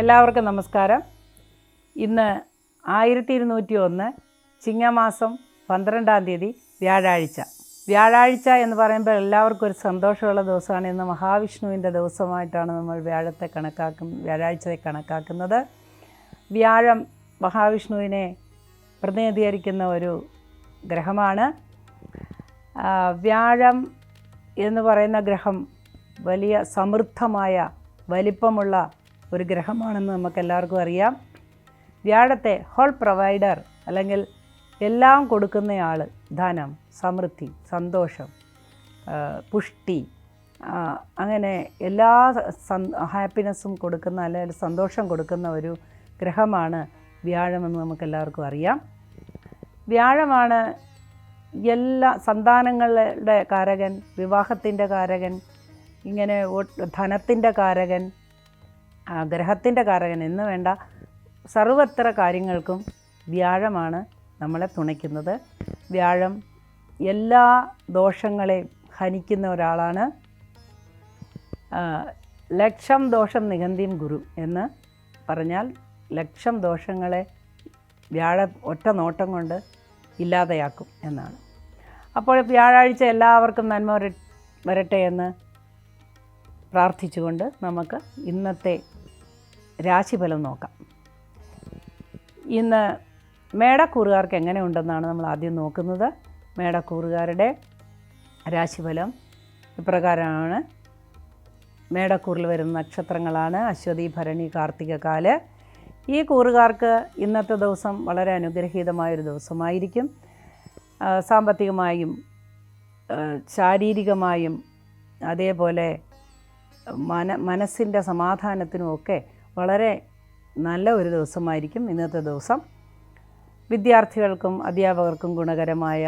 എല്ലാവർക്കും നമസ്കാരം. ഇന്ന് 1201 ചിങ്ങമാസം 12-ാം തീയതി വ്യാഴാഴ്ച എന്ന് പറയുമ്പോൾ എല്ലാവർക്കും ഒരു സന്തോഷമുള്ള ദിവസമാണ്. ഇന്ന് മഹാവിഷ്ണുവിൻ്റെ ദിവസമായിട്ടാണ് നമ്മൾ വ്യാഴാഴ്ചയെ കണക്കാക്കുന്നത്. വ്യാഴം മഹാവിഷ്ണുവിനെ പ്രതിനിധീകരിക്കുന്ന ഒരു ഗ്രഹമാണ്. വ്യാഴം എന്ന് പറയുന്ന ഗ്രഹം വലിയ സമൃദ്ധമായ വലിപ്പമുള്ള ഒരു ഗ്രഹമാണെന്ന് നമുക്കെല്ലാവർക്കും അറിയാം. വ്യാഴത്തെ ഹോൾ പ്രൊവൈഡർ അല്ലെങ്കിൽ എല്ലാം കൊടുക്കുന്നയാൾ, ധനം, സമൃദ്ധി, സന്തോഷം, പുഷ്ടി, അങ്ങനെ എല്ലാ ഹാപ്പിനെസ്സും കൊടുക്കുന്ന അല്ലെങ്കിൽ സന്തോഷം കൊടുക്കുന്ന ഒരു ഗ്രഹമാണ് വ്യാഴമെന്ന് നമുക്കെല്ലാവർക്കും അറിയാം. വ്യാഴമാണ് എല്ലാ സന്താനങ്ങളുടെ കാരകൻ, വിവാഹത്തിൻ്റെ കാരകൻ, ഇങ്ങനെ ധനത്തിൻ്റെ കാരകൻ, ഗ്രഹത്തിൻ്റെ കാരകൻ എന്ന് വേണ്ട സർവത്ര കാര്യങ്ങൾക്കും വ്യാഴമാണ് നമ്മളെ തുണയ്ക്കുന്നത്. വ്യാഴം എല്ലാ ദോഷങ്ങളെയും ഹനിക്കുന്ന ഒരാളാണ്. ലക്ഷം ദോഷം നികന്തിയും ഗുരു എന്ന് പറഞ്ഞാൽ ലക്ഷം ദോഷങ്ങളെ ഒറ്റ നോട്ടം കൊണ്ട് ഇല്ലാതെയാക്കും എന്നാണ്. അപ്പോൾ വ്യാഴാഴ്ച എല്ലാവർക്കും നന്മ വരട്ടെ എന്ന് പ്രാർത്ഥിച്ചുകൊണ്ട് നമുക്ക് ഇന്നത്തെ രാശിഫലം നോക്കാം. ഇന്ന് മേടക്കൂറുകാർക്ക് എങ്ങനെ ഉണ്ടെന്നാണ് നമ്മൾ ആദ്യം നോക്കുന്നത്. മേടക്കൂറുകാരുടെ രാശിഫലം ഇപ്രകാരമാണ്. മേടക്കൂറിൽ വരുന്ന നക്ഷത്രങ്ങളാണ് അശ്വതി, ഭരണി, കാർത്തിക, കാല്. ഈ കൂറുകാർക്ക് ഇന്നത്തെ ദിവസം വളരെ അനുഗ്രഹീതമായൊരു ദിവസമായിരിക്കും. സാമ്പത്തികമായും ശാരീരികമായും അതേപോലെ മനസ്സിൻ്റെ സമാധാനത്തിനുമൊക്കെ വളരെ നല്ല ഒരു ദിവസമായിരിക്കും ഇന്നത്തെ ദിവസം. വിദ്യാർത്ഥികൾക്കും അധ്യാപകർക്കും ഗുണകരമായ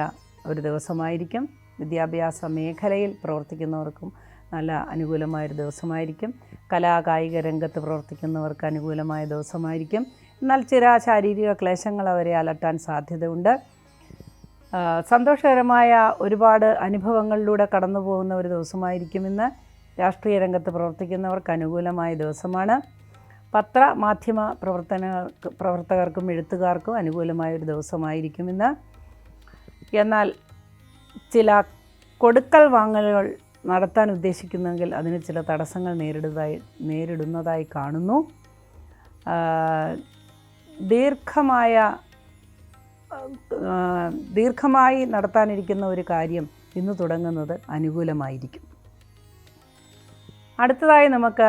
ഒരു ദിവസമായിരിക്കും. വിദ്യാഭ്യാസ മേഖലയിൽ പ്രവർത്തിക്കുന്നവർക്കും നല്ല അനുകൂലമായൊരു ദിവസമായിരിക്കും. കലാകായിക രംഗത്ത് പ്രവർത്തിക്കുന്നവർക്ക് അനുകൂലമായ ദിവസമായിരിക്കും. എന്നാൽ ചില ശാരീരിക ക്ലേശങ്ങൾ അവരെ അലട്ടാൻ സാധ്യതയുണ്ട്. സന്തോഷകരമായ ഒരുപാട് അനുഭവങ്ങളിലൂടെ കടന്നു പോകുന്ന ഒരു ദിവസമായിരിക്കും ഇന്ന്. രാഷ്ട്രീയ രംഗത്ത് പ്രവർത്തിക്കുന്നവർക്ക് അനുകൂലമായ ദിവസമാണ്. പത്രമാധ്യമ പ്രവർത്തകർക്കും എഴുത്തുകാർക്കും അനുകൂലമായൊരു ദിവസമായിരിക്കും ഇന്ന്. എന്നാൽ ചില കൊടുക്കൽ വാങ്ങലുകൾ നടത്താൻ ഉദ്ദേശിക്കുന്നെങ്കിൽ അതിന് ചില തടസ്സങ്ങൾ നേരിടുന്നതായി കാണുന്നു. ദീർഘമായി നടത്താനിരിക്കുന്ന ഒരു കാര്യം ഇന്ന് തുടങ്ങുന്നത് അനുകൂലമായിരിക്കും. അടുത്തതായി നമുക്ക്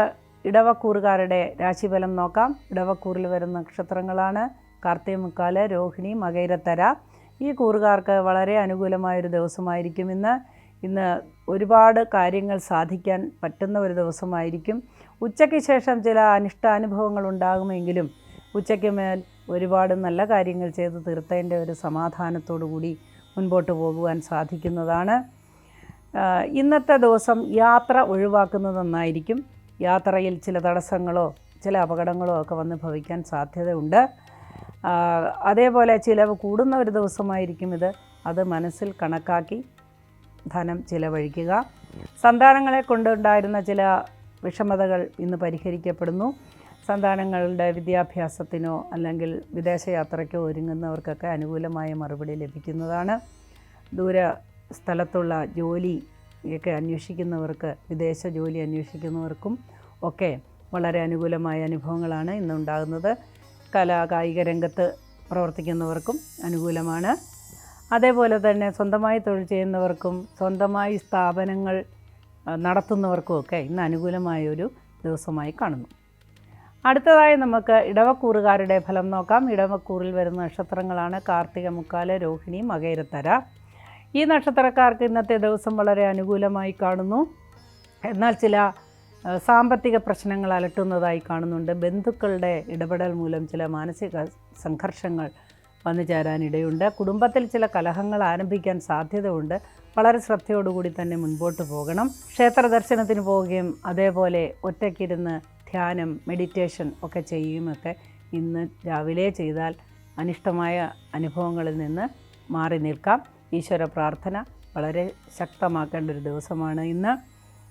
ഇടവക്കൂറുകാരുടെ രാശിഫലം നോക്കാം. ഇടവക്കൂറിൽ വരുന്ന നക്ഷത്രങ്ങളാണ് കാർത്തിക, മുക്കാല്, രോഹിണി, മകയിരത്തര. ഈ കൂറുകാർക്ക് വളരെ അനുകൂലമായൊരു ദിവസമായിരിക്കും ഇന്ന് ഒരുപാട് കാര്യങ്ങൾ സാധിക്കാൻ പറ്റുന്ന ഒരു ദിവസമായിരിക്കും. ഉച്ചയ്ക്ക് ശേഷം ചില അനിഷ്ടാനുഭവങ്ങൾ ഉണ്ടാകുമെങ്കിലും ഉച്ചയ്ക്ക് മേൽ ഒരുപാട് നല്ല കാര്യങ്ങൾ ചെയ്ത് തീർത്തതിൻ്റെ ഒരു സമാധാനത്തോടു കൂടി മുൻപോട്ട് പോകുവാൻ സാധിക്കുന്നതാണ്. ഇന്നത്തെ ദിവസം യാത്ര ഒഴിവാക്കുന്നത് നന്നായിരിക്കും. യാത്രയിൽ ചില തടസ്സങ്ങളോ ചില അപകടങ്ങളോ ഒക്കെ വന്ന് ഭവിക്കാൻ സാധ്യതയുണ്ട്. അതേപോലെ ചിലവ് കൂടുന്ന ഒരു ദിവസമായിരിക്കും ഇത്. അത് മനസ്സിൽ കണക്കാക്കി ധനം ചിലവഴിക്കുക. സന്താനങ്ങളെ കൊണ്ടുണ്ടായിരുന്ന ചില വിഷമതകൾ ഇന്ന് പരിഹരിക്കപ്പെടുന്നു. സന്താനങ്ങളുടെ വിദ്യാഭ്യാസത്തിനോ അല്ലെങ്കിൽ വിദേശയാത്രയ്ക്കോ ഒരുങ്ങുന്നവർക്കൊക്കെ അനുകൂലമായ മറുപടി ലഭിക്കുന്നതാണ്. ദൂര സ്ഥലത്തുള്ള ജോലിയൊക്കെ അന്വേഷിക്കുന്നവർക്ക്, വിദേശ ജോലി അന്വേഷിക്കുന്നവർക്കും ഒക്കെ വളരെ അനുകൂലമായ അനുഭവങ്ങളാണ് ഇന്നുണ്ടാകുന്നത്. കലാകായിക രംഗത്ത് പ്രവർത്തിക്കുന്നവർക്കും അനുകൂലമാണ്. അതേപോലെ തന്നെ സ്വന്തമായി തൊഴിൽ ചെയ്യുന്നവർക്കും സ്വന്തമായി സ്ഥാപനങ്ങൾ നടത്തുന്നവർക്കുമൊക്കെ ഇന്ന് അനുകൂലമായൊരു ദിവസമായി കാണുന്നു. അടുത്തതായി നമുക്ക് ഇടവക്കൂറുകാരുടെ ഫലം നോക്കാം. ഇടവക്കൂറിൽ വരുന്ന നക്ഷത്രങ്ങളാണ് കാർത്തിക, മുക്കാല്, രോഹിണി, മകയിരത്തര. ഈ നക്ഷത്രക്കാർക്ക് ഇന്നത്തെ ദിവസം വളരെ അനുകൂലമായി കാണുന്നു. എന്നാൽ ചില സാമ്പത്തിക പ്രശ്നങ്ങൾ അലട്ടുന്നതായി കാണുന്നുണ്ട്. ബന്ധുക്കളുടെ ഇടപെടൽ മൂലം ചില മാനസിക സംഘർഷങ്ങൾ വന്നു ചേരാനിടയുണ്ട്. കുടുംബത്തിൽ ചില കലഹങ്ങൾ ആരംഭിക്കാൻ സാധ്യതയുണ്ട്. വളരെ ശ്രദ്ധയോടുകൂടി തന്നെ മുൻപോട്ട് പോകണം. ക്ഷേത്ര ദർശനത്തിന് പോവുകയും അതേപോലെ ഒറ്റയ്ക്കിരുന്ന് ധ്യാനം, മെഡിറ്റേഷൻ ഒക്കെ ചെയ്യുകയുമൊക്കെ ഇന്ന് രാവിലെ ചെയ്താൽ അനിഷ്ടമായ അനുഭവങ്ങളിൽ നിന്ന് മാറി നിൽക്കാം. ഈശ്വര പ്രാർത്ഥന വളരെ ശക്തമാക്കേണ്ട ഒരു ദിവസമാണ് ഇന്ന്.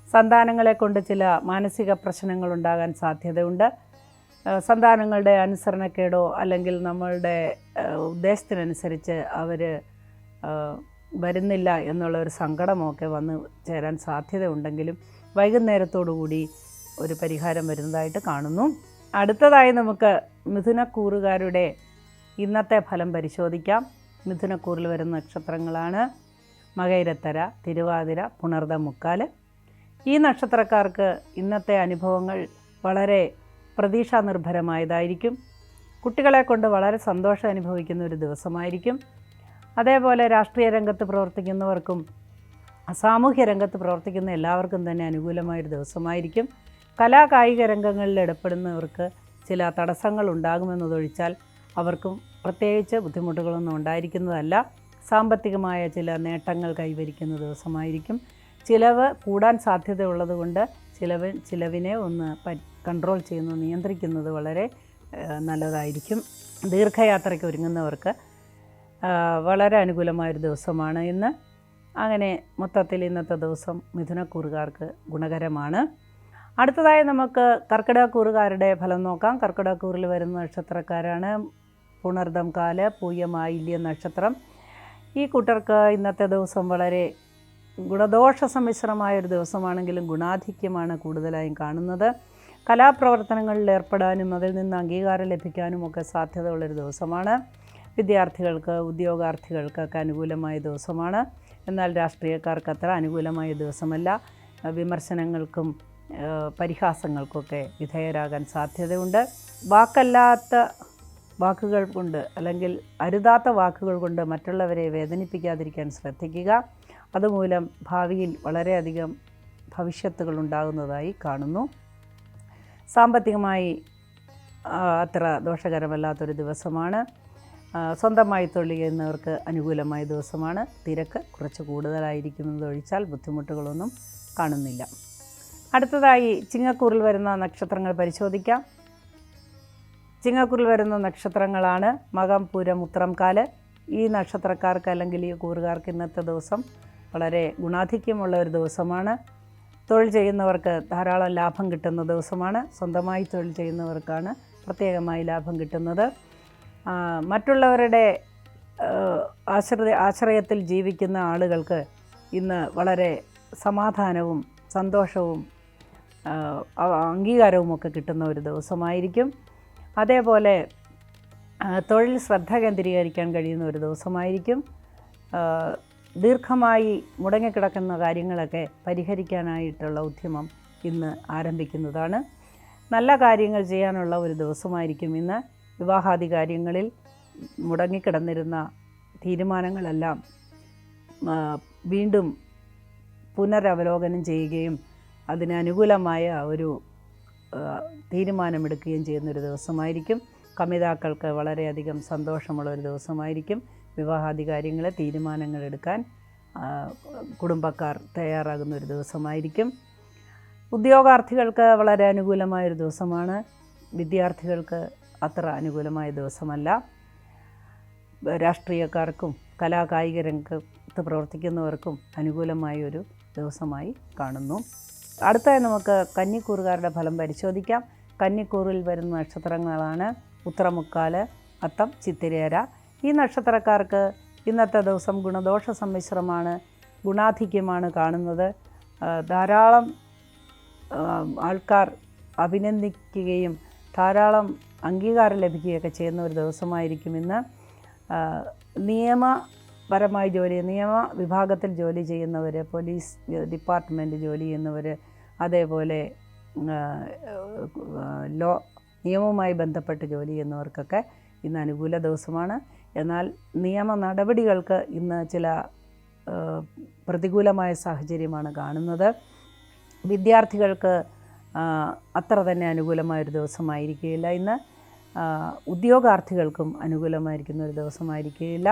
സന്താനങ്ങളെ കൊണ്ട് ചില മാനസിക പ്രശ്നങ്ങളുണ്ടാകാൻ സാധ്യതയുണ്ട്. സന്താനങ്ങളുടെ അനുസരണക്കേടോ അല്ലെങ്കിൽ നമ്മളുടെ ഉദ്ദേശത്തിനനുസരിച്ച് അവർ വരുന്നില്ല എന്നുള്ള ഒരു സങ്കടമൊക്കെ വന്ന് ചേരാൻ സാധ്യതയുണ്ടെങ്കിലും വൈകുന്നേരത്തോടുകൂടി ഒരു പരിഹാരം വരുന്നതായിട്ട് കാണുന്നു. അടുത്തതായി നമുക്ക് മിഥുനക്കൂറുകാരുടെ ഇന്നത്തെ ഫലം പരിശോധിക്കാം. മിഥുനക്കൂറിൽ വരുന്ന നക്ഷത്രങ്ങളാണ് മകയിരത്തര, തിരുവാതിര, പുണർദം, മുക്കാല്. ഈ നക്ഷത്രക്കാർക്ക് ഇന്നത്തെ അനുഭവങ്ങൾ വളരെ പ്രതീക്ഷാനിർഭരമായതായിരിക്കും. കുട്ടികളെ കൊണ്ട് വളരെ സന്തോഷം അനുഭവിക്കുന്ന ഒരു ദിവസമായിരിക്കും. അതേപോലെ രാഷ്ട്രീയ രംഗത്ത് പ്രവർത്തിക്കുന്നവർക്കും സാമൂഹ്യ രംഗത്ത് പ്രവർത്തിക്കുന്ന എല്ലാവർക്കും തന്നെ അനുകൂലമായൊരു ദിവസമായിരിക്കും. കലാകായിക രംഗങ്ങളിൽ ഇടപെടുന്നവർക്ക് ചില തടസ്സങ്ങൾ ഉണ്ടാകുമെന്നതൊഴിച്ചാൽ അവർക്കും പ്രത്യേകിച്ച് ബുദ്ധിമുട്ടുകളൊന്നും ഉണ്ടായിരിക്കുന്നതല്ല. സാമ്പത്തികമായ ചില നേട്ടങ്ങൾ കൈവരിക്കുന്ന ദിവസമായിരിക്കും. ചിലവ് കൂടാൻ സാധ്യതയുള്ളത് കൊണ്ട് ചിലവിനെ ഒന്ന് കൺട്രോൾ ചെയ്യുന്നത്, നിയന്ത്രിക്കുന്നത് വളരെ നല്ലതായിരിക്കും. ദീർഘയാത്രയ്ക്ക് ഒരുങ്ങുന്നവർക്ക് വളരെ അനുകൂലമായൊരു ദിവസമാണ് ഇന്ന്. അങ്ങനെ മൊത്തത്തിൽ ഇന്നത്തെ ദിവസം മിഥുനക്കൂറുകാർക്ക് ഗുണകരമാണ്. അടുത്തതായി നമുക്ക് കർക്കിടകക്കൂറുകാരുടെ ഫലം നോക്കാം. കർക്കിടകക്കൂറിൽ വരുന്ന നക്ഷത്രക്കാരാണ് പുണർദം, കാല്, പൂയം, ആയില്യം നക്ഷത്രം. ഈ കൂട്ടർക്ക് ഇന്നത്തെ ദിവസം വളരെ ഗുണദോഷ സമ്മിശ്രമായൊരു ദിവസമാണെങ്കിലും ഗുണാധിക്യമാണ് കൂടുതലായും കാണുന്നത്. കലാപ്രവർത്തനങ്ങളിൽ ഏർപ്പെടാനും അതിൽ നിന്ന് അംഗീകാരം ലഭിക്കാനും ഒക്കെ സാധ്യതയുള്ളൊരു ദിവസമാണ്. വിദ്യാർത്ഥികൾക്ക്, ഉദ്യോഗാർത്ഥികൾക്കൊക്കെ അനുകൂലമായ ദിവസമാണ്. എന്നാൽ രാഷ്ട്രീയക്കാർക്ക് അത്ര അനുകൂലമായ ദിവസമല്ല. വിമർശനങ്ങൾക്കും പരിഹാസങ്ങൾക്കൊക്കെ വിധേയരാകാൻ സാധ്യതയുണ്ട്. വാക്കല്ലാത്ത വാക്കുകൾ കൊണ്ട് അല്ലെങ്കിൽ അരുതാത്ത വാക്കുകൾ കൊണ്ട് മറ്റുള്ളവരെ വേദനിപ്പിക്കാതിരിക്കാൻ ശ്രദ്ധിക്കുക. അതുമൂലം ഭാവിയിൽ വളരെയധികം ഭവിഷ്യത്തുകൾ ഉണ്ടാകുന്നതായി കാണുന്നു. സാമ്പത്തികമായി അത്ര ദോഷകരമല്ലാത്തൊരു ദിവസമാണ്. സ്വന്തമായി തൊഴിൽ ചെയ്യുന്നവർക്ക് അനുകൂലമായ ദിവസമാണ്. തിരക്ക് കുറച്ച് കൂടുതലായിരിക്കുന്നതൊഴിച്ചാൽ ബുദ്ധിമുട്ടുകളൊന്നും കാണുന്നില്ല. അടുത്തതായി ചിങ്ങക്കൂറിൽ വരുന്ന നക്ഷത്രങ്ങൾ പരിശോധിക്കാം. ചിങ്ങക്കൂറിൽ വരുന്ന നക്ഷത്രങ്ങളാണ് മകം, പൂരം, ഉത്രം, കാല്. ഈ നക്ഷത്രക്കാർക്ക് അല്ലെങ്കിൽ ഈ കൂറുകാർക്ക് ഇന്നത്തെ ദിവസം വളരെ ഗുണാധിക്യമുള്ള ഒരു ദിവസമാണ്. തൊഴിൽ ചെയ്യുന്നവർക്ക് ധാരാളം ലാഭം കിട്ടുന്ന ദിവസമാണ്. സ്വന്തമായി തൊഴിൽ ചെയ്യുന്നവർക്കാണ് പ്രത്യേകമായി ലാഭം കിട്ടുന്നത്. മറ്റുള്ളവരുടെ ആശ്രയത്തിൽ ജീവിക്കുന്ന ആളുകൾക്ക് ഇന്ന് വളരെ സമാധാനവും സന്തോഷവും അംഗീകാരവുമൊക്കെ കിട്ടുന്ന ഒരു ദിവസമായിരിക്കും. അതേപോലെ തൊഴിൽ ശ്രദ്ധ കേന്ദ്രീകരിക്കാൻ കഴിയുന്ന ഒരു ദിവസമായിരിക്കും. ദീർഘമായി മുടങ്ങിക്കിടക്കുന്ന കാര്യങ്ങളൊക്കെ പരിഹരിക്കാനായിട്ടുള്ള ഉദ്യമം ഇന്ന് ആരംഭിക്കുന്നതാണ്. നല്ല കാര്യങ്ങൾ ചെയ്യാനുള്ള ഒരു ദിവസമായിരിക്കും ഇന്ന്. വിവാഹാദി കാര്യങ്ങളിൽ മുടങ്ങിക്കിടന്നിരുന്ന തീരുമാനങ്ങളെല്ലാം വീണ്ടും പുനരവലോകനം ചെയ്യുകയും അതിന് അനുകൂലമായ ഒരു തീരുമാനമെടുക്കുകയും ചെയ്യുന്നൊരു ദിവസമായിരിക്കും. കമിതാക്കൾക്ക് വളരെയധികം സന്തോഷമുള്ള ഒരു ദിവസമായിരിക്കും. വിവാഹാദി കാര്യങ്ങൾ തീരുമാനങ്ങളെടുക്കാൻ കുടുംബക്കാർ തയ്യാറാകുന്ന ഒരു ദിവസമായിരിക്കും. ഉദ്യോഗാർത്ഥികൾക്ക് വളരെ അനുകൂലമായൊരു ദിവസമാണ്. വിദ്യാർത്ഥികൾക്ക് അത്ര അനുകൂലമായ ദിവസമല്ല. രാഷ്ട്രീയക്കാർക്കും കലാകായിക രംഗത്ത് പ്രവർത്തിക്കുന്നവർക്കും അനുകൂലമായൊരു ദിവസമായി കാണുന്നു. അടുത്തായി നമുക്ക് കന്നിക്കൂറുകാരുടെ ഫലം പരിശോധിക്കാം. കന്നിക്കൂറിൽ വരുന്ന നക്ഷത്രങ്ങളാണ് ഉത്രമുക്കാല്, അത്തം, ചിത്തിരേര. ഈ നക്ഷത്രക്കാർക്ക് ഇന്നത്തെ ദിവസം ഗുണദോഷ സമ്മിശ്രമാണ്, ഗുണാധിക്യമാണ് കാണുന്നത്. ധാരാളം ആൾക്കാർ അഭിനന്ദിക്കുകയും ധാരാളം അംഗീകാരം ലഭിക്കുകയൊക്കെ ചെയ്യുന്ന ഒരു ദിവസമായിരിക്കും ഇന്ന്. നിയമപരമായി നിയമ വിഭാഗത്തിൽ ജോലി ചെയ്യുന്നവർ, പോലീസ് ഡിപ്പാർട്ട്മെൻറ്റ് ജോലി ചെയ്യുന്നവർ, അതേപോലെ നിയമവുമായി ബന്ധപ്പെട്ട് ജോലി ചെയ്യുന്നവർക്കൊക്കെ ഇന്ന് അനുകൂല ദിവസമാണ്. എന്നാൽ നിയമ നടപടികൾക്ക് ഇന്ന് ചില പ്രതികൂലമായ സാഹചര്യമാണ് കാണുന്നത്. വിദ്യാർത്ഥികൾക്ക് അത്ര തന്നെ അനുകൂലമായൊരു ദിവസമായിരിക്കുകയില്ല ഇന്ന്. ഉദ്യോഗാർത്ഥികൾക്കും അനുകൂലമായിരിക്കുന്ന ഒരു ദിവസമായിരിക്കുകയില്ല.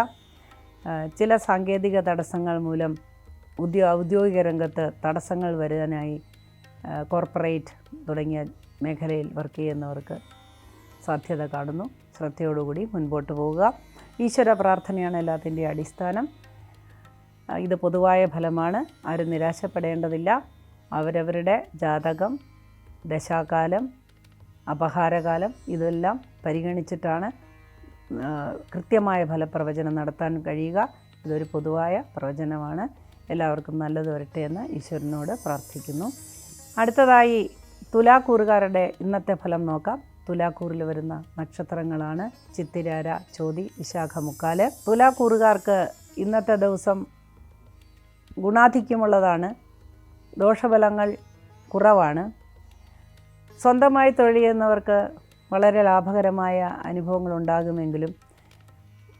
ചില സാങ്കേതിക തടസ്സങ്ങൾ മൂലം ഔദ്യോഗിക രംഗത്ത് തടസ്സങ്ങൾ വരാനായി കോർപ്പറേറ്റ് തുടങ്ങിയ മേഖലയിൽ വർക്ക് ചെയ്യുന്നവർക്ക് സാധ്യത കാണുന്നു. ശ്രദ്ധയോടുകൂടി മുൻപോട്ട് പോവുക. ഈശ്വര പ്രാർത്ഥനയാണ് എല്ലാത്തിൻ്റെ അടിസ്ഥാനം. ഇത് പൊതുവായ ഫലമാണ്. ആരും നിരാശപ്പെടേണ്ടതില്ല. അവരവരുടെ ജാതകം, ദശാകാലം, അപഹാരകാലം, ഇതെല്ലാം പരിഗണിച്ചിട്ടാണ് കൃത്യമായ ഫലപ്രവചനം നടത്താൻ കഴിയുക. ഇതൊരു പൊതുവായ പ്രവചനമാണ്. എല്ലാവർക്കും നല്ലത് വരട്ടെ എന്ന് ഈശ്വരനോട് പ്രാർത്ഥിക്കുന്നു. അടുത്തതായി തുലാക്കൂറുകാരുടെ ഇന്നത്തെ ഫലം നോക്കാം. തുലാക്കൂറിൽ വരുന്ന നക്ഷത്രങ്ങളാണ് ചിത്തിരാര, ചോതി, വിശാഖ, മുക്കാല്. തുലാക്കൂറുകാർക്ക് ഇന്നത്തെ ദിവസം ഗുണാധിക്യമുള്ളതാണ്. ദോഷഫലങ്ങൾ കുറവാണ്. സ്വന്തമായി തൊഴിൽ ചെയ്യുന്നവർക്ക് വളരെ ലാഭകരമായ അനുഭവങ്ങൾ ഉണ്ടാകുമെങ്കിലും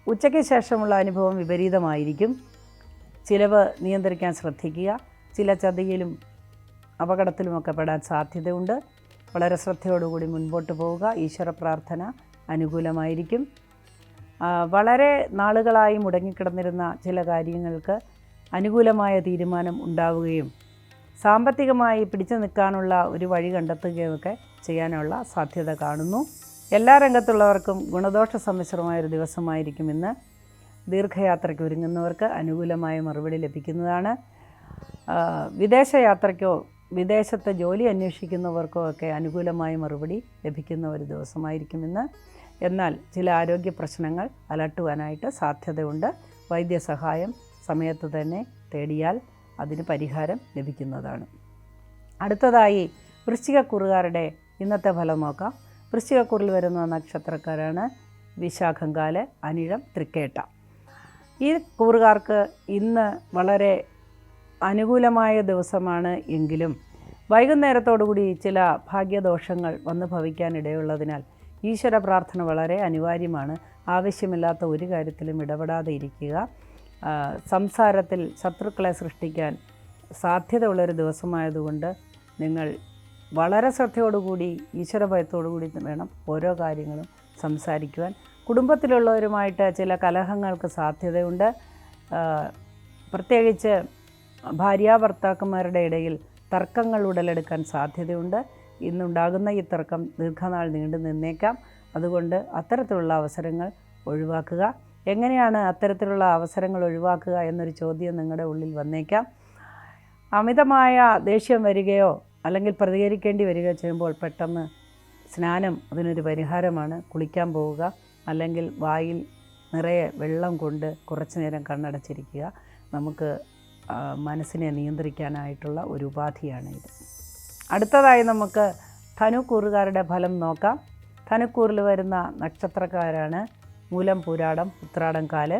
ഉച്ചയ്ക്ക് ശേഷമുള്ള അനുഭവം വിപരീതമായിരിക്കും. ചിലവ് നിയന്ത്രിക്കാൻ ശ്രദ്ധിക്കുക. ചില ചതിയിലും അപകടത്തിലുമൊക്കെ പെടാൻ സാധ്യതയുണ്ട്. വളരെ ശ്രദ്ധയോടുകൂടി മുൻപോട്ട് പോവുക. ഈശ്വര പ്രാർത്ഥന അനുകൂലമായിരിക്കും. വളരെ നാളുകളായി മുടങ്ങിക്കിടന്നിരുന്ന ചില കാര്യങ്ങൾക്ക് അനുകൂലമായ തീരുമാനം ഉണ്ടാവുകയും സാമ്പത്തികമായി പിടിച്ചു നിൽക്കാനുള്ള ഒരു വഴി കണ്ടെത്തുകയുമൊക്കെ ചെയ്യാനുള്ള സാധ്യത കാണുന്നു. എല്ലാ രംഗത്തുള്ളവർക്കും ഗുണദോഷ സമ്മിശ്രമായൊരു ദിവസമായിരിക്കും ഇന്ന്. ദീർഘയാത്രയ്ക്ക് ഒരുങ്ങുന്നവർക്ക് അനുകൂലമായ മറുപടി ലഭിക്കുന്നതാണ്. വിദേശയാത്രയ്ക്കോ വിദേശത്ത് ജോലി അന്വേഷിക്കുന്നവർക്കോ ഒക്കെ അനുകൂലമായ മറുപടി ലഭിക്കുന്ന ഒരു ദിവസമായിരിക്കും ഇന്ന്. എന്നാൽ ചില ആരോഗ്യ പ്രശ്നങ്ങൾ അലട്ടുവാനായിട്ട് സാധ്യതയുണ്ട്. വൈദ്യസഹായം സമയത്ത് തന്നെ തേടിയാൽ അതിന് പരിഹാരം ലഭിക്കുന്നതാണ്. അടുത്തതായി വൃശ്ചികക്കൂറുകാരുടെ ഇന്നത്തെ ഫലം നോക്കാം. വൃശ്ചികക്കൂറിൽ വരുന്ന നക്ഷത്രക്കാരാണ് വിശാഖംകാല്, അനിഴം, തൃക്കേട്ട. ഈ കൂറുകാർക്ക് ഇന്ന് വളരെ അനുകൂലമായ ദിവസമാണ്. എങ്കിലും വൈകുന്നേരത്തോടുകൂടി ചില ഭാഗ്യദോഷങ്ങൾ വന്നു ഭവിക്കാനിടയുള്ളതിനാൽ ഈശ്വര പ്രാർത്ഥന വളരെ അനിവാര്യമാണ്. ആവശ്യമില്ലാത്ത ഒരു കാര്യത്തിലും ഇടപെടാതെ ഇരിക്കുക. സംസാരത്തിൽ ശത്രുക്കളെ സൃഷ്ടിക്കാൻ സാധ്യതയുള്ളൊരു ദിവസമായതുകൊണ്ട് നിങ്ങൾ വളരെ ശ്രദ്ധയോടുകൂടി ഈശ്വരഭയത്തോടുകൂടി വേണം ഓരോ കാര്യങ്ങളും സംസാരിക്കുവാൻ. കുടുംബത്തിലുള്ളവരുമായിട്ട് ചില കലഹങ്ങൾക്ക് സാധ്യതയുണ്ട്. പ്രത്യേകിച്ച് ഭാര്യാഭർത്താക്കന്മാരുടെ ഇടയിൽ തർക്കങ്ങൾ ഉടലെടുക്കാൻ സാധ്യതയുണ്ട്. ഇന്നുണ്ടാകുന്ന ഈ തർക്കം ദീർഘനാൾ നീണ്ടു നിന്നേക്കാം. അതുകൊണ്ട് അത്തരത്തിലുള്ള അവസരങ്ങൾ ഒഴിവാക്കുക. എങ്ങനെയാണ് അത്തരത്തിലുള്ള അവസരങ്ങൾ ഒഴിവാക്കുക എന്നൊരു ചോദ്യം നിങ്ങളുടെ ഉള്ളിൽ വന്നേക്കാം. അമിതമായ ദേഷ്യം വരികയോ അല്ലെങ്കിൽ പ്രതികരിക്കേണ്ടി വരികയോ ചെയ്യുമ്പോൾ പെട്ടെന്ന് സ്നാനം അതിനൊരു പരിഹാരമാണ്. കുളിക്കാൻ പോവുക, അല്ലെങ്കിൽ വായിൽ നിറയെ വെള്ളം കൊണ്ട് കുറച്ചു നേരം കണ്ണടച്ചിരിക്കുക. നമുക്ക് മനസ്സിനെ നിയന്ത്രിക്കാനായിട്ടുള്ള ഒരു ഉപാധിയാണ് ഇത്. അടുത്തതായി നമുക്ക് ധനുക്കൂറുകാരുടെ ഫലം നോക്കാം. ധനുക്കൂറിൽ വരുന്ന നക്ഷത്രക്കാരാണ് മൂലം, പൂരാടം, ഉത്രാടം, കാല്.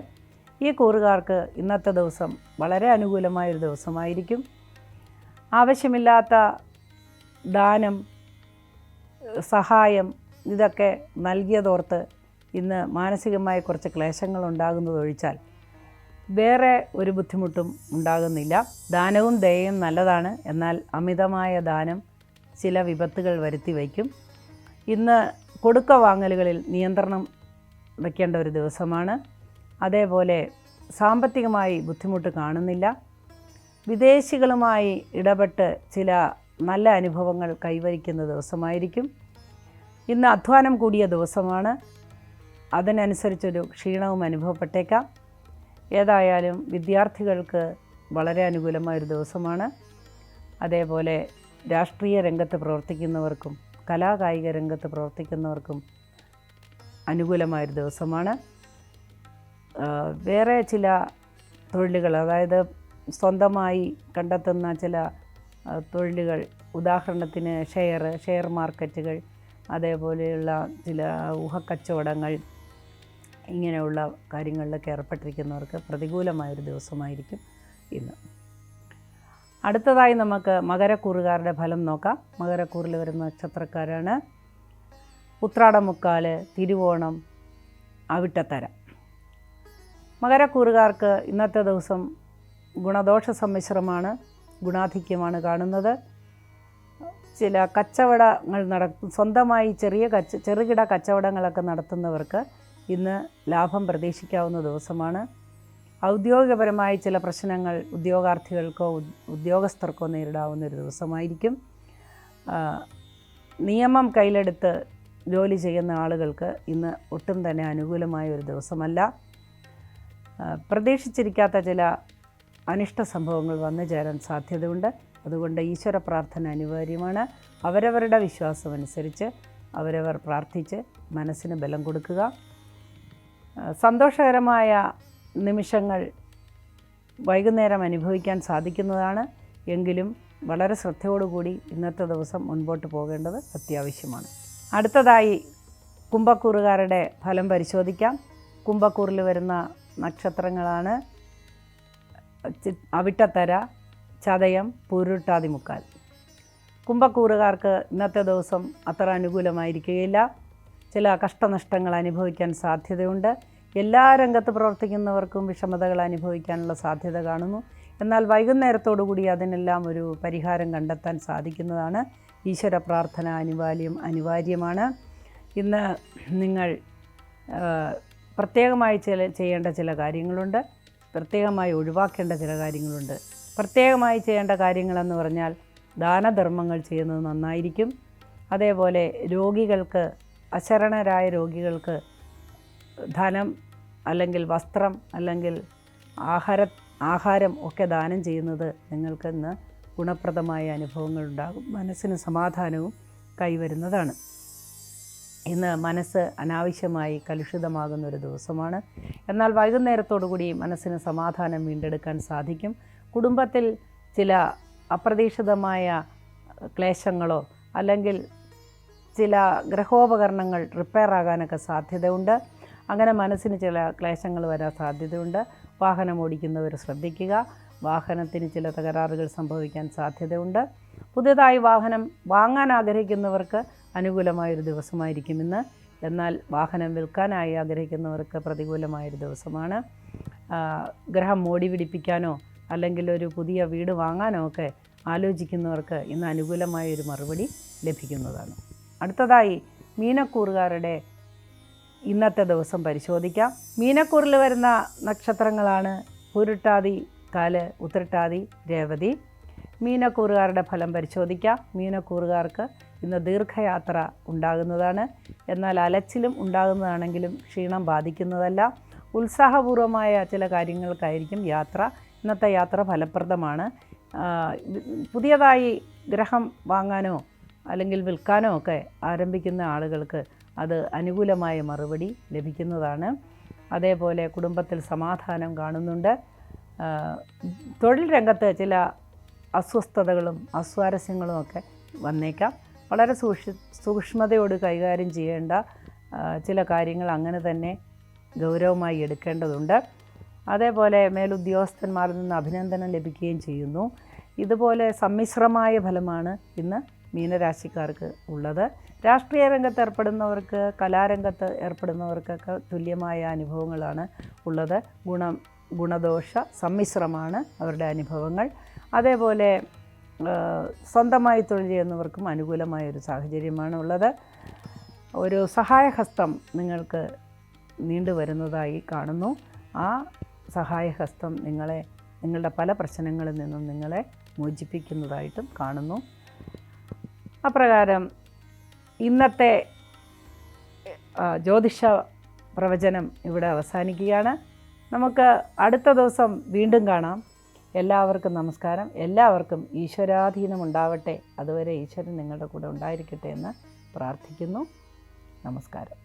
ഈ കൂറുകാർക്ക് ഇന്നത്തെ ദിവസം വളരെ അനുകൂലമായൊരു ദിവസമായിരിക്കും. ആവശ്യമില്ലാത്ത ദാനം, സഹായം ഇതൊക്കെ നൽകിയതോർത്ത് ഇന്ന് മാനസികമായ കുറച്ച് ക്ലേശങ്ങൾ ഉണ്ടാകുന്നതൊഴിച്ചാൽ വേറെ ഒരു ബുദ്ധിമുട്ടും ഉണ്ടാകുന്നില്ല. ദാനവും ദയയും നല്ലതാണ്. എന്നാൽ അമിതമായ ദാനം ചില വിപത്തുകൾ വരുത്തി വയ്ക്കും. ഇന്ന് കൊടുക്ക വാങ്ങലുകളിൽ നിയന്ത്രണം വയ്ക്കേണ്ട ഒരു ദിവസമാണ്. അതേപോലെ സാമ്പത്തികമായി ബുദ്ധിമുട്ട് കാണുന്നില്ല. വിദേശികളുമായി ഇടപെട്ട് ചില നല്ല അനുഭവങ്ങൾ കൈവരിക്കുന്ന ദിവസമായിരിക്കും. ഇന്ന് അധ്വാനം കൂടിയ ദിവസമാണ്. അതിനനുസരിച്ചൊരു ക്ഷീണവും അനുഭവപ്പെട്ടേക്കാം. ഏതായാലും വിദ്യാർത്ഥികൾക്ക് വളരെ അനുകൂലമായൊരു ദിവസമാണ്. അതേപോലെ രാഷ്ട്രീയ രംഗത്ത് പ്രവർത്തിക്കുന്നവർക്കും കലാകായിക രംഗത്ത് പ്രവർത്തിക്കുന്നവർക്കും അനുകൂലമായൊരു ദിവസമാണ്. വേറെ ചില തൊഴിലുകൾ, അതായത് സ്വന്തമായി കണ്ടെത്തുന്ന ചില തൊഴിലുകൾ, ഉദാഹരണത്തിന് ഷെയർ മാർക്കറ്റുകൾ, അതേപോലെയുള്ള ചില ഊഹക്കച്ചവടങ്ങൾ, ഇങ്ങനെയുള്ള കാര്യങ്ങളിലൊക്കെ ഏർപ്പെട്ടിരിക്കുന്നവർക്ക് പ്രതികൂലമായൊരു ദിവസമായിരിക്കും ഇന്ന്. അടുത്തതായി നമുക്ക് മകരക്കൂറുകാരുടെ ഫലം നോക്കാം. മകരക്കൂറിൽ വരുന്ന നക്ഷത്രക്കാരാണ് ഉത്രാടം, മുക്കാല്, തിരുവോണം, അവിട്ടത്തര. മകരക്കൂറുകാർക്ക് ഇന്നത്തെ ദിവസം ഗുണദോഷ സമ്മിശ്രമാണ്. ഗുണാധിക്യമാണ് കാണുന്നത്. ചില കച്ചവടങ്ങൾ സ്വന്തമായി ചെറുകിട കച്ചവടങ്ങളൊക്കെ നടത്തുന്നവർക്ക് ഇന്ന് ലാഭം പ്രതീക്ഷിക്കാവുന്ന ദിവസമാണ്. ഔദ്യോഗികപരമായ ചില പ്രശ്നങ്ങൾ ഉദ്യോഗാർത്ഥികൾക്കോ ഉദ്യോഗസ്ഥർക്കോ നേരിടാവുന്ന ഒരു ദിവസമായിരിക്കും. നിയമം കയ്യിലെടുത്ത് ജോലി ചെയ്യുന്ന ആളുകൾക്ക് ഇന്ന് ഒട്ടും തന്നെ അനുകൂലമായ ഒരു ദിവസമല്ല. പ്രതീക്ഷിച്ചിരിക്കാത്ത ചില അനിഷ്ട സംഭവങ്ങൾ വന്നു ചേരാൻ സാധ്യതയുണ്ട്. അതുകൊണ്ട് ഈശ്വര പ്രാർത്ഥന അനിവാര്യമാണ്. അവരവരുടെ വിശ്വാസമനുസരിച്ച് അവരവർ പ്രാർത്ഥിച്ച് മനസ്സിന് ബലം കൊടുക്കുക. സന്തോഷകരമായ നിമിഷങ്ങൾ വൈകുന്നേരം അനുഭവിക്കാൻ സാധിക്കുന്നതാണ്. എങ്കിലും വളരെ ശ്രദ്ധയോടുകൂടി ഇന്നത്തെ ദിവസം മുൻപോട്ട് പോകേണ്ടത് അത്യാവശ്യമാണ്. അടുത്തതായി കുംഭക്കൂറുകാരുടെ ഫലം പരിശോധിക്കാം. കുംഭക്കൂറിൽ വരുന്ന നക്ഷത്രങ്ങളാണ് അവിട്ടത്തര, ചതയം, പൂരുരുട്ടാതി മുക്കാൽ. കുംഭക്കൂറുകാർക്ക് ഇന്നത്തെ ദിവസം അത്ര അനുകൂലമായിരിക്കുകയില്ല. ചില കഷ്ടനഷ്ടങ്ങൾ അനുഭവിക്കാൻ സാധ്യതയുണ്ട്. എല്ലാ രംഗത്ത് പ്രവർത്തിക്കുന്നവർക്കും വിഷമതകൾ അനുഭവിക്കാനുള്ള സാധ്യത കാണുന്നു. എന്നാൽ വൈകുന്നേരത്തോടുകൂടി അതിനെല്ലാം ഒരു പരിഹാരം കണ്ടെത്താൻ സാധിക്കുന്നതാണ്. ഈശ്വര പ്രാർത്ഥന അനിവാര്യമാണ്. ഇന്ന് നിങ്ങൾ പ്രത്യേകമായി ചെയ്യേണ്ട ചില കാര്യങ്ങളുണ്ട്, പ്രത്യേകമായി ഒഴിവാക്കേണ്ട ചില കാര്യങ്ങളുണ്ട്. പ്രത്യേകമായി ചെയ്യേണ്ട കാര്യങ്ങളെന്ന് പറഞ്ഞാൽ ദാനധർമ്മങ്ങൾ ചെയ്യുന്നത് നന്നായിരിക്കും. അതേപോലെ രോഗികൾക്ക്, അശരണരായ രോഗികൾക്ക് ധനം അല്ലെങ്കിൽ വസ്ത്രം അല്ലെങ്കിൽ ആഹാരം ഒക്കെ ദാനം ചെയ്യുന്നത് നിങ്ങൾക്കിന്ന് ഗുണപ്രദമായ അനുഭവങ്ങളുണ്ടാകും. മനസ്സിന് സമാധാനവും കൈവരുന്നതാണ്. ഇന്ന് മനസ്സ് അനാവശ്യമായി കലുഷിതമാകുന്ന ഒരു ദിവസമാണ്. എന്നാൽ വൈകുന്നേരത്തോടുകൂടി മനസ്സിന് സമാധാനം വീണ്ടെടുക്കാൻ സാധിക്കും. കുടുംബത്തിൽ ചില അപ്രതീക്ഷിതമായ ക്ലേശങ്ങളോ അല്ലെങ്കിൽ ചില ഗൃഹോപകരണങ്ങൾ റിപ്പയർ ആകാനൊക്കെ സാധ്യതയുണ്ട്. അങ്ങനെ മനസ്സിന് ചില ക്ലേശങ്ങൾ വരാൻ സാധ്യതയുണ്ട്. വാഹനം ഓടിക്കുന്നവർ ശ്രദ്ധിക്കുക. വാഹനത്തിന് ചില തകരാറുകൾ സംഭവിക്കാൻ സാധ്യതയുണ്ട്. പുതിയതായി വാഹനം വാങ്ങാൻ ആഗ്രഹിക്കുന്നവർക്ക് അനുകൂലമായൊരു ദിവസമായിരിക്കും ഇന്ന്. എന്നാൽ വാഹനം വിൽക്കാനായി ആഗ്രഹിക്കുന്നവർക്ക് പ്രതികൂലമായൊരു ദിവസമാണ്. ഗ്രഹം മോടി പിടിപ്പിക്കാനോ അല്ലെങ്കിൽ ഒരു പുതിയ വീട് വാങ്ങാനോ ഒക്കെ ആലോചിക്കുന്നവർക്ക് ഇന്ന് അനുകൂലമായൊരു മറുപടി ലഭിക്കുന്നതാണ്. അടുത്തതായി മീനക്കൂറുകാരുടെ ഇന്നത്തെ ദിവസം പരിശോധിക്കാം. മീനക്കൂറിൽ വരുന്ന നക്ഷത്രങ്ങളാണ് പൂരുരുട്ടാതി, കാല്, ഉത്രട്ടാതി, രേവതി. മീനക്കൂറുകാരുടെ ഫലം പരിശോധിക്കാം. മീനക്കൂറുകാർക്ക് ഇന്ന് ദീർഘയാത്ര ഉണ്ടാകുന്നതാണ്. എന്നാൽ അലച്ചിലും ഉണ്ടാകുന്നതാണെങ്കിലും ക്ഷീണം ബാധിക്കുന്നതല്ല. ഉത്സാഹപൂർവമായ ചില കാര്യങ്ങൾക്കായിരിക്കും യാത്ര. ഇന്നത്തെ യാത്ര ഫലപ്രദമാണ്. പുതിയതായി ഗ്രഹം വാങ്ങാനോ അല്ലെങ്കിൽ വിൽക്കാനോ ഒക്കെ ആരംഭിക്കുന്ന ആളുകൾക്ക് അത് അനുകൂലമായ മറുപടി ലഭിക്കുന്നതാണ്. അതേപോലെ കുടുംബത്തിൽ സമാധാനം കാണുന്നുണ്ട്. തൊഴിൽ രംഗത്ത് ചില അസ്വസ്ഥതകളും അസ്വാരസ്യങ്ങളും ഒക്കെ വന്നേക്കാം. വളരെ സൂക്ഷ്മതയോട് കൈകാര്യം ചെയ്യേണ്ട ചില കാര്യങ്ങൾ അങ്ങനെ തന്നെ ഗൗരവമായി എടുക്കേണ്ടതുണ്ട്. അതേപോലെ മേലുദ്യോഗസ്ഥന്മാരിൽ നിന്ന് അഭിനന്ദനം ലഭിക്കുകയും ചെയ്യുന്നു. ഇതുപോലെ സമ്മിശ്രമായ ഫലമാണ് ഇന്ന് മീനരാശിക്കാർക്ക് ഉള്ളത്. രാഷ്ട്രീയ രംഗത്ത് ഏർപ്പെടുന്നവർക്ക്, കലാരംഗത്ത് ഏർപ്പെടുന്നവർക്കൊക്കെ തുല്യമായ അനുഭവങ്ങളാണ് ഉള്ളത്. ഗുണദോഷ സമ്മിശ്രമാണ് അവരുടെ അനുഭവങ്ങൾ. അതേപോലെ സ്വന്തമായി തൊഴിൽ ചെയ്യുന്നവർക്കും അനുകൂലമായൊരു സാഹചര്യമാണ് ഉള്ളത്. ഒരു സഹായഹസ്തം നിങ്ങൾക്ക് നീണ്ടുവരുന്നതായി കാണുന്നു. ആ സഹായഹസ്തം നിങ്ങളുടെ പല പ്രശ്നങ്ങളിൽ നിന്നും നിങ്ങളെ മോചിപ്പിക്കുന്നതായിട്ടും കാണുന്നു. അപ്രകാരം ഇന്നത്തെ ജ്യോതിഷ പ്രവചനം ഇവിടെ അവസാനിക്കുകയാണ്. നമുക്ക് അടുത്ത ദിവസം വീണ്ടും കാണാം. എല്ലാവർക്കും നമസ്കാരം. എല്ലാവർക്കും ഈശ്വരാധീനം ഉണ്ടാവട്ടെ. അതുവരെ ഈശ്വരൻ നിങ്ങളുടെ കൂടെ ഉണ്ടായിരിക്കട്ടെ എന്ന് പ്രാർത്ഥിക്കുന്നു. നമസ്കാരം.